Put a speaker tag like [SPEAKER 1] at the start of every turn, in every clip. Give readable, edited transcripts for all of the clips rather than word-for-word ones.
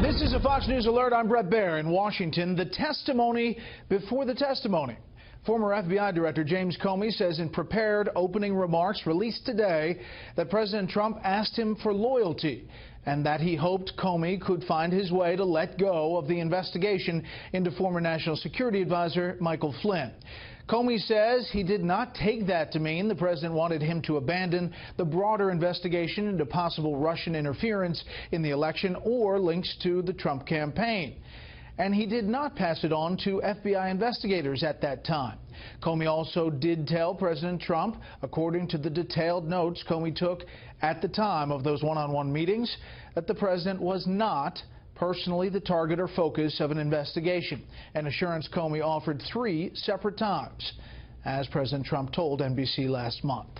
[SPEAKER 1] This is a Fox News Alert. I'm Brett Baer in Washington. The testimony before the testimony. Former FBI Director James Comey says in prepared opening remarks released today that President Trump asked him for loyalty and that he hoped Comey could find his way to let go of the investigation into former National Security Advisor Michael Flynn. Comey says he did not take that to mean the president wanted him to abandon the broader investigation into possible Russian interference in the election or links to the Trump campaign. And he did not pass it on to FBI investigators at that time. Comey also did tell President Trump, according to the detailed notes Comey took at the time of those one-on-one meetings, that the president was not personally the target or focus of an investigation, an assurance Comey offered 3 separate times, as President Trump told NBC last month.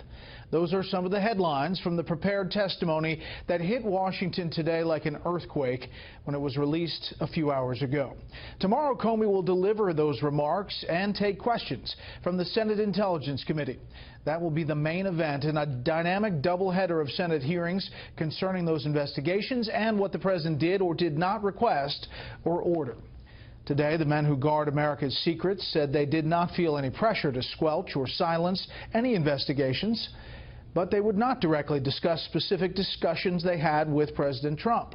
[SPEAKER 1] Those are some of the headlines from the prepared testimony that hit Washington today like an earthquake when it was released a few hours ago. Tomorrow, Comey will deliver those remarks and take questions from the Senate Intelligence Committee. That will be the main event in a dynamic doubleheader of Senate hearings concerning those investigations and what the president did or did not request or order. Today, the men who guard America's secrets said they did not feel any pressure to squelch or silence any investigations, but they would not directly discuss specific discussions they had with President Trump,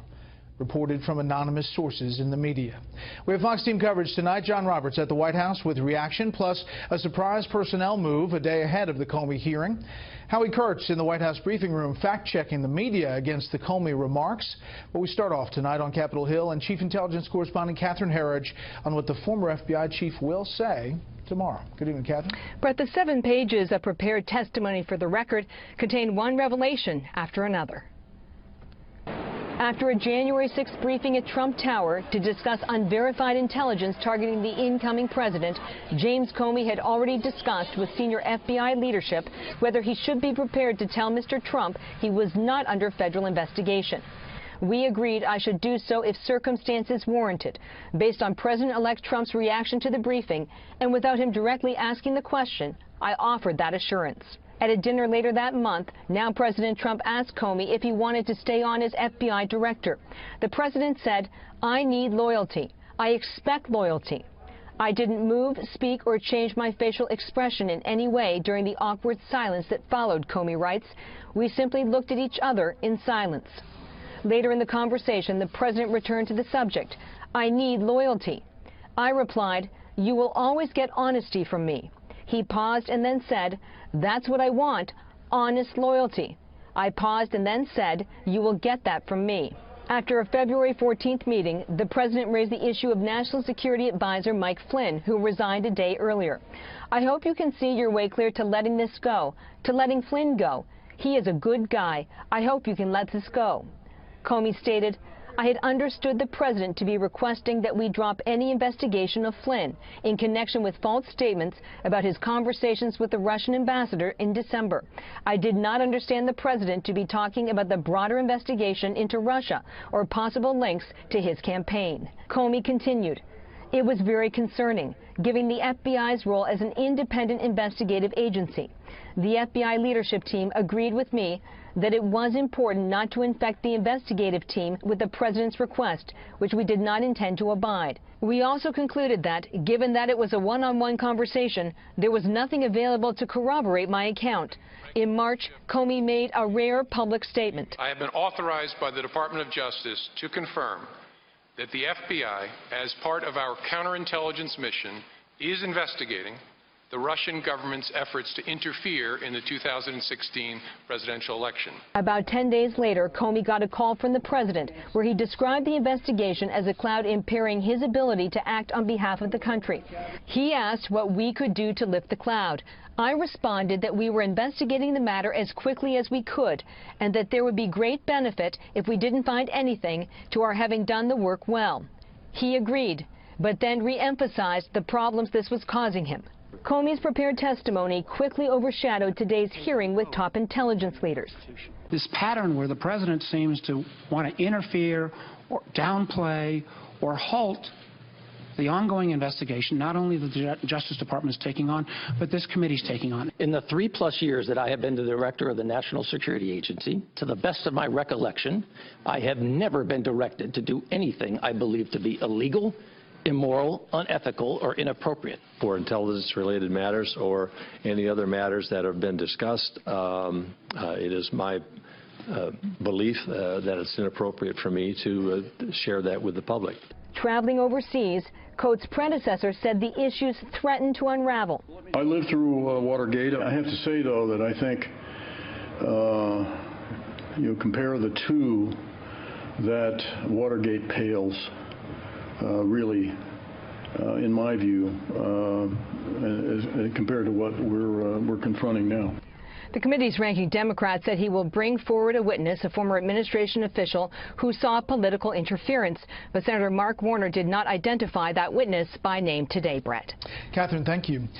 [SPEAKER 1] reported from anonymous sources in the media. We have Fox team coverage tonight. John Roberts at the White House with reaction, plus a surprise personnel move a day ahead of the Comey hearing. Howie Kurtz in the White House briefing room fact-checking the media against the Comey remarks. But we start off tonight on Capitol Hill and Chief Intelligence Correspondent Catherine Herridge on what the former FBI chief will say tomorrow. Good evening, Catherine.
[SPEAKER 2] Brett, the 7 pages of prepared testimony for the record contain one revelation after another. After a January 6th briefing at Trump Tower to discuss unverified intelligence targeting the incoming president, James Comey had already discussed with senior FBI leadership whether he should be prepared to tell Mr. Trump he was not under federal investigation. We agreed I should do so if circumstances warranted, based on President-elect Trump's reaction to the briefing, and without him directly asking the question, I offered that assurance. At a dinner later that month, now President Trump asked Comey if he wanted to stay on as FBI director. The president said, I need loyalty. I expect loyalty. I didn't move, speak, or change my facial expression in any way during the awkward silence that followed, Comey writes. We simply looked at each other in silence. Later in the conversation, the president returned to the subject. I need loyalty. I replied, you will always get honesty from me. He paused and then said, that's what I want, honest loyalty. I paused and then said, you will get that from me. After a February 14th meeting, the president raised the issue of National Security Advisor Mike Flynn, who resigned a day earlier. I hope you can see your way clear to letting this go, to letting Flynn go. He is a good guy. I hope you can let this go. Comey stated, I had understood the president to be requesting that we drop any investigation of Flynn in connection with false statements about his conversations with the Russian ambassador in December. I did not understand the president to be talking about the broader investigation into Russia or possible links to his campaign. Comey continued, it was very concerning, given the FBI's role as an independent investigative agency. The FBI leadership team agreed with me that it was important not to infect the investigative team with the president's request, which we did not intend to abide. We also concluded that, given that it was a one-on-one conversation, there was nothing available to corroborate my account. In March, Comey made a rare public statement.
[SPEAKER 3] I have been authorized by the Department of Justice to confirm that the FBI, as part of our counterintelligence mission, is investigating the Russian government's efforts to interfere in the 2016 presidential election.
[SPEAKER 2] About 10 days later, Comey got a call from the president where he described the investigation as a cloud impairing his ability to act on behalf of the country. He asked what we could do to lift the cloud. I responded that we were investigating the matter as quickly as we could and that there would be great benefit if we didn't find anything to our having done the work well. He agreed, but then re-emphasized the problems this was causing him. Comey's prepared testimony quickly overshadowed today's hearing with top intelligence leaders.
[SPEAKER 4] This pattern where the president seems to want to interfere or downplay or halt the ongoing investigation, not only the Justice Department is taking on, but this committee's taking on.
[SPEAKER 5] In the 3+ years that I have been the director of the National Security Agency, to the best of my recollection, I have never been directed to do anything I believe to be illegal, immoral, unethical, or inappropriate.
[SPEAKER 6] For intelligence-related matters or any other matters that have been discussed, it is my belief that it's inappropriate for me to share that with the public.
[SPEAKER 2] Traveling overseas, Coates' predecessor said the issues threatened to unravel.
[SPEAKER 7] I lived through Watergate. I have to say, though, that I think you compare the two, that Watergate pales really, in my view, compared to what we're confronting now.
[SPEAKER 2] The committee's ranking Democrat said he will bring forward a witness, a former administration official who saw political interference. But Senator Mark Warner did not identify that witness by name today, Brett.
[SPEAKER 1] Catherine, thank you.